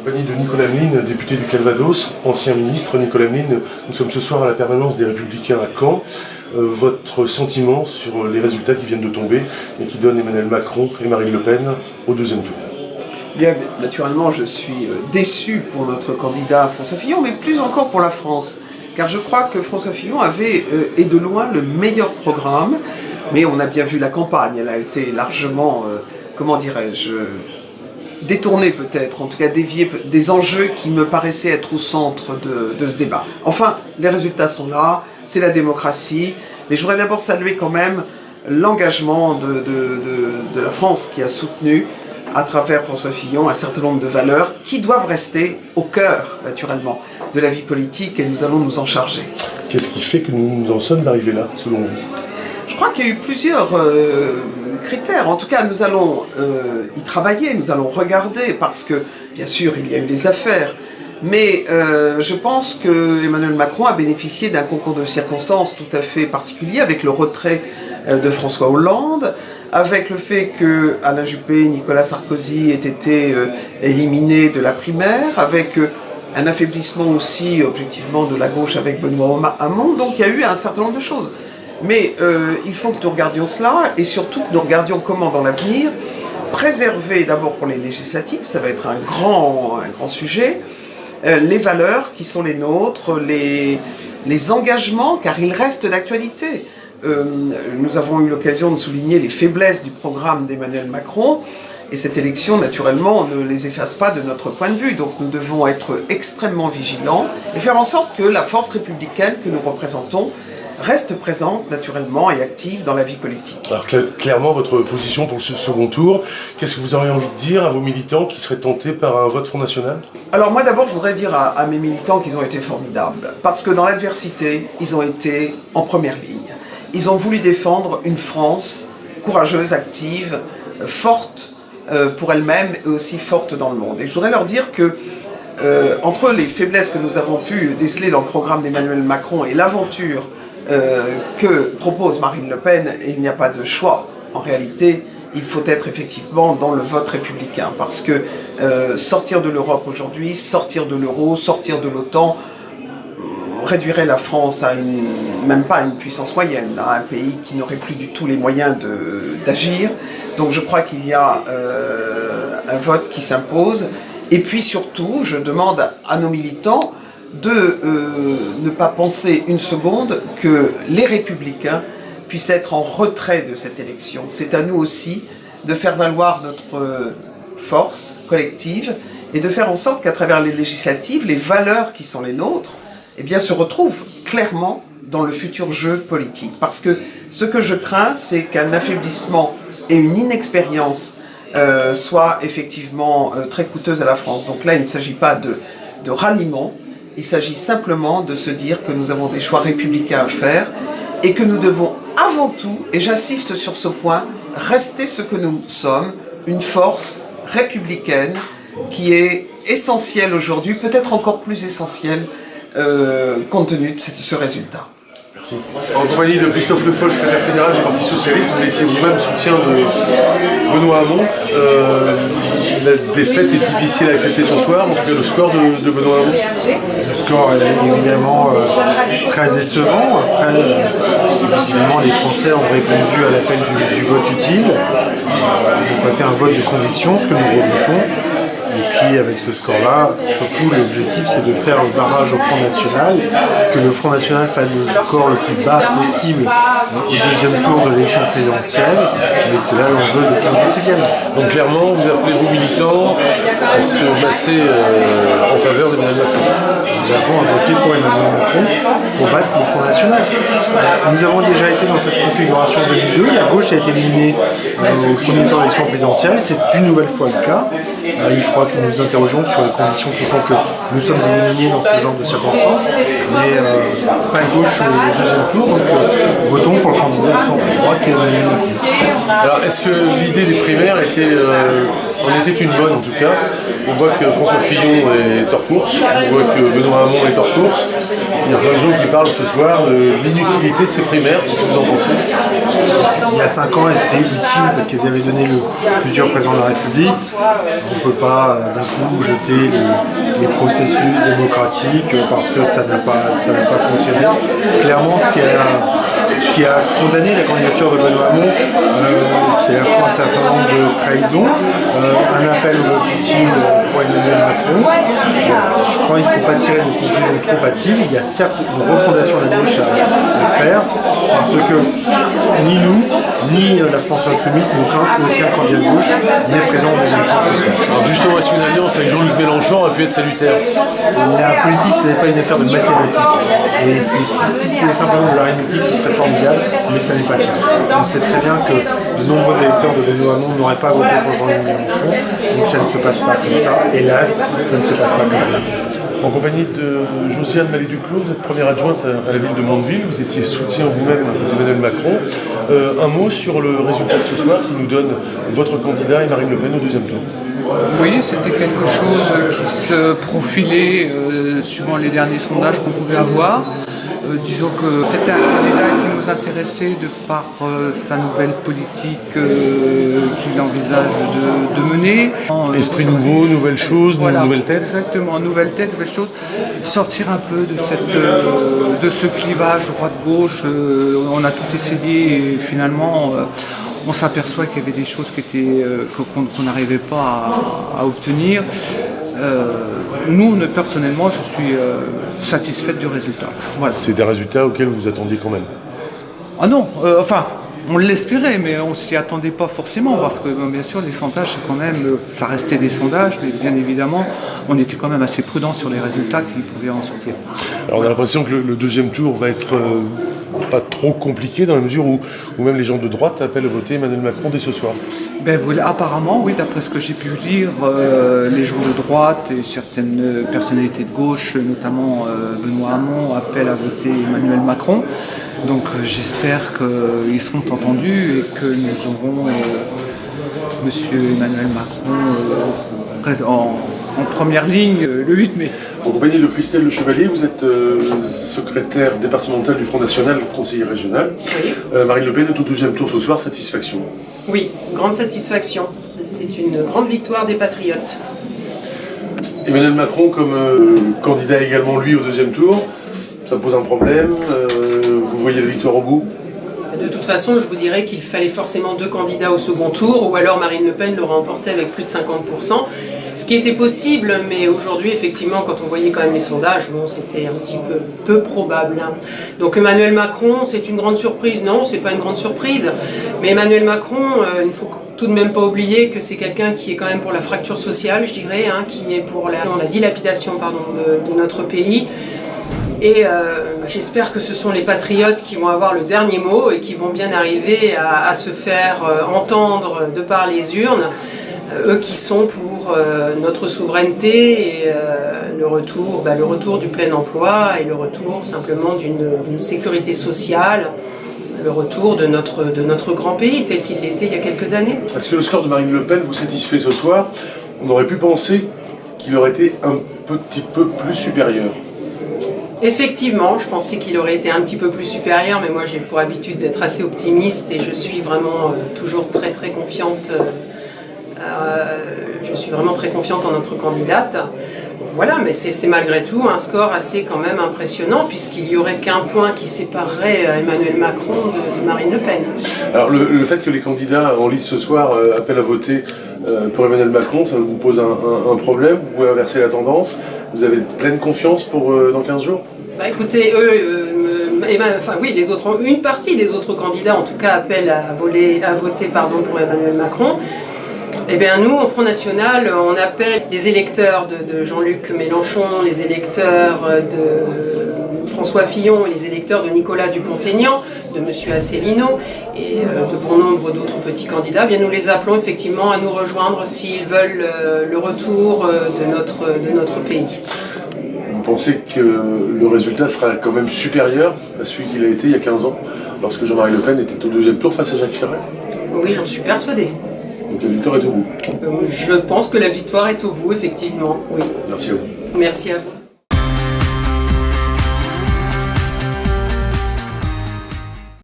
compagnie de Nicolas Emeline, député du Calvados, ancien ministre. Nicolas Emeline, nous sommes ce soir à la permanence des Républicains à Caen. Votre sentiment sur les résultats qui viennent de tomber et qui donnent Emmanuel Macron et Marine Le Pen au deuxième tour? Bien, naturellement, je suis déçu pour notre candidat François Fillon, mais plus encore pour la France. Car je crois que François Fillon avait, et de loin, le meilleur programme. Mais on a bien vu la campagne, elle a été largement, comment dirais-je, détournée peut-être, en tout cas déviée des enjeux qui me paraissaient être au centre de ce débat. Enfin, les résultats sont là, c'est la démocratie, mais je voudrais d'abord saluer quand même l'engagement de la France qui a soutenu, à travers François Fillon, un certain nombre de valeurs qui doivent rester au cœur, naturellement, de la vie politique et nous allons nous en charger. Qu'est-ce qui fait que nous en sommes arrivés là, selon vous? Je crois qu'il y a eu plusieurs critères. En tout cas, nous allons y travailler, nous allons regarder, parce que, bien sûr, il y a eu les affaires. Mais je pense que Emmanuel Macron a bénéficié d'un concours de circonstances tout à fait particulier, avec le retrait de François Hollande, avec le fait que Alain Juppé, Nicolas Sarkozy aient été éliminés de la primaire, avec un affaiblissement aussi, objectivement, de la gauche avec Benoît Hamon. Donc il y a eu un certain nombre de choses. Mais il faut que nous regardions cela, et surtout que nous regardions comment, dans l'avenir, préserver d'abord pour les législatives, ça va être un grand sujet, les valeurs qui sont les nôtres, les engagements, car ils restent d'actualité. Nous avons eu l'occasion de souligner les faiblesses du programme d'Emmanuel Macron, et cette élection, naturellement, ne les efface pas de notre point de vue. Donc nous devons être extrêmement vigilants et faire en sorte que la force républicaine que nous représentons reste présente, naturellement, et active dans la vie politique. Alors clairement, votre position pour ce second tour, qu'est-ce que vous auriez envie de dire à vos militants qui seraient tentés par un vote Front National? Alors moi d'abord, je voudrais dire à mes militants qu'ils ont été formidables, parce que dans l'adversité, ils ont été en première ligne. Ils ont voulu défendre une France courageuse, active, forte pour elle-même et aussi forte dans le monde. Et je voudrais leur dire que entre les faiblesses que nous avons pu déceler dans le programme d'Emmanuel Macron et l'aventure que propose Marine Le Pen, il n'y a pas de choix. En réalité, il faut être effectivement dans le vote républicain, parce que sortir de l'Europe aujourd'hui, sortir de l'euro, sortir de l'OTAN, réduirait la France à même pas à une puissance moyenne, à un pays qui n'aurait plus du tout les moyens d'agir. Donc je crois qu'il y a un vote qui s'impose. Et puis surtout, je demande à nos militants de ne pas penser une seconde que les Républicains puissent être en retrait de cette élection. C'est à nous aussi de faire valoir notre force collective et de faire en sorte qu'à travers les législatives, les valeurs qui sont les nôtres, eh bien, se retrouvent clairement dans le futur jeu politique. Parce que ce que je crains, c'est qu'un affaiblissement et une inexpérience soient effectivement très coûteuses à la France. Donc là, il ne s'agit pas de ralliement, il s'agit simplement de se dire que nous avons des choix républicains à faire et que nous devons avant tout, et j'insiste sur ce point, rester ce que nous sommes, une force républicaine qui est essentielle aujourd'hui, peut-être encore plus essentielle compte tenu de ce résultat. Merci. En compagnie de Christophe Le Foll, secrétaire fédéral du Parti Socialiste, vous étiez vous-même soutien de Benoît Hamon. La défaite est difficile à accepter ce soir, en tout cas le score de Benoît Hamon. Le score est évidemment très décevant. Après, visiblement, les Français ont répondu à l'appel du vote utile. On a fait un vote de conviction, ce que nous regroupons. Et puis avec ce score-là, surtout l'objectif c'est de faire le barrage au Front National, que le Front National fasse le score le plus bas possible au deuxième tour de l'élection présidentielle, mais c'est là l'enjeu de 15 jours qui viennent. Donc clairement, vous appelez vos militants à se masser en faveur d'Emmanuel Macron. Nous avons voté pour Emmanuel Macron pour battre le Front National. Nous avons déjà été dans cette configuration en 2002, la gauche a été éliminée au premier tour de l'élection présidentielle, c'est une nouvelle fois le cas. Il faudra que nous nous interrogions sur les conditions qui font que nous sommes éliminés dans ce genre de circonstances, mais pas à gauche au deuxième tour, donc votons pour le candidat du centre-droit qui est Emmanuel Macron. Alors est-ce que l'idée des primaires en était une bonne en tout cas? On voit que François Fillon est hors course, on voit que Benoît Hamon est hors course. Il y a plein de gens qui parlent ce soir de l'inutilité de ces primaires. Qu'est-ce que vous en pensez? Il y a 5 ans, elles étaient utiles parce qu'elles avaient donné le futur président de la République. On ne peut pas d'un coup jeter les processus démocratiques parce que ça n'a pas fonctionné. Clairement, ce qui a condamné la candidature de Benoît Hamon, c'est à la fois un certain nombre de trahisons, un appel au vote utile pour Emmanuel Macron. Je crois qu'il ne faut pas tirer des conclusions trop hâtives. Il y a certes une refondation de la gauche à faire, parce que ni nous, ni la France Insoumise, aucun candidat de gauche n'est présent au deuxième tour ce soir. Alors justement, est-ce qu'une alliance avec Jean-Luc Mélenchon aurait pu être salutaire? La politique, ce n'est pas une affaire de mathématiques. Et si c'était simplement de l'arithmétique, ce serait formidable, mais ça n'est pas le cas. On sait très bien que de nombreux électeurs de Benoît Hamon n'auraient pas voté pour Jean-Luc Mélenchon, donc ça ne se passe pas comme ça. Hélas, ça ne se passe pas comme ça. En compagnie de Josiane Mallet-Duclos, vous êtes première adjointe à la ville de Mandeville, vous étiez soutien vous-même d'Emmanuel Macron. Un mot sur le résultat de ce soir qui nous donne votre candidat et Marine Le Pen au deuxième tour. Oui, c'était quelque chose qui se profilait suivant les derniers sondages qu'on pouvait avoir. Disons que c'était un candidat qui nous intéressait de par sa nouvelle politique qu'il envisage de mener. Esprit nouveau, nouvelles choses, voilà, nouvelles têtes. Exactement, nouvelles têtes, nouvelles choses. Sortir un peu de ce clivage droite-gauche. On a tout essayé et finalement on s'aperçoit qu'il y avait des choses qu'on n'arrivait pas à obtenir. Nous, personnellement, je suis satisfaite du résultat. Voilà. C'est des résultats auxquels vous attendiez quand même. Ah non, on l'espérait, mais on ne s'y attendait pas forcément, parce que bien sûr, les sondages, c'est quand même, ça restait des sondages, mais bien évidemment, on était quand même assez prudents sur les résultats qui pouvaient en sortir. Alors on a l'impression que le deuxième tour va être pas trop compliqué, dans la mesure où même les gens de droite appellent à voter Emmanuel Macron dès ce soir. Ben voilà, apparemment, oui, d'après ce que j'ai pu lire, les gens de droite et certaines personnalités de gauche, notamment Benoît Hamon, appellent à voter Emmanuel Macron. Donc j'espère qu'ils seront entendus et que nous aurons M. Emmanuel Macron en première ligne le 8 mai. En compagnie de Christelle Le Chevalier, vous êtes secrétaire départementale du Front National, conseiller régional. Oui. Marine Le Pen est au deuxième tour ce soir, satisfaction? Oui, grande satisfaction. C'est une grande victoire des Patriotes. Emmanuel Macron comme candidat également lui au deuxième tour, ça pose un problème, vous voyez la victoire au bout? De toute façon, je vous dirais qu'il fallait forcément 2 candidats au second tour, ou alors Marine Le Pen l'aurait emporté avec plus de 50%. Ce qui était possible, mais aujourd'hui, effectivement, quand on voyait quand même les sondages, bon, c'était un petit peu probable. Hein. Donc Emmanuel Macron, c'est une grande surprise? Non, c'est pas une grande surprise. Mais Emmanuel Macron, il ne faut tout de même pas oublier que c'est quelqu'un qui est quand même pour la fracture sociale, je dirais, hein, qui est pour la dilapidation de notre pays. Et j'espère que ce sont les patriotes qui vont avoir le dernier mot et qui vont bien arriver à se faire entendre de par les urnes, eux qui sont pour notre souveraineté et le retour du plein emploi et le retour simplement d'une sécurité sociale, le retour de notre grand pays tel qu'il l'était il y a quelques années. Est-ce que le score de Marine Le Pen vous satisfait ce soir? On aurait pu penser qu'il aurait été un petit peu plus supérieur. Effectivement, je pensais qu'il aurait été un petit peu plus supérieur, mais moi j'ai pour habitude d'être assez optimiste et je suis vraiment toujours très très confiante. Je suis vraiment très confiante en notre candidate. Voilà, mais c'est malgré tout un score assez quand même impressionnant, puisqu'il n'y aurait qu'un point qui séparerait Emmanuel Macron de Marine Le Pen. Alors le fait que les candidats en lice ce soir appellent à voter pour Emmanuel Macron, ça vous pose un problème? Vous pouvez inverser la tendance? Vous avez pleine confiance pour dans 15 jours? Bah écoutez, une partie des autres candidats en tout cas appellent à voter pour Emmanuel Macron. Eh bien nous, au Front National, on appelle les électeurs de Jean-Luc Mélenchon, les électeurs de François Fillon et les électeurs de Nicolas Dupont-Aignan, de M. Asselineau et de bon nombre d'autres petits candidats. Eh bien nous les appelons effectivement à nous rejoindre s'ils veulent le retour de notre pays. Vous pensez que le résultat sera quand même supérieur à celui qu'il a été il y a 15 ans, lorsque Jean-Marie Le Pen était au deuxième tour face à Jacques Chirac? Oui, j'en suis persuadée. Donc la victoire est au bout? Je pense que la victoire est au bout, effectivement, oui. Merci à vous. Merci à vous.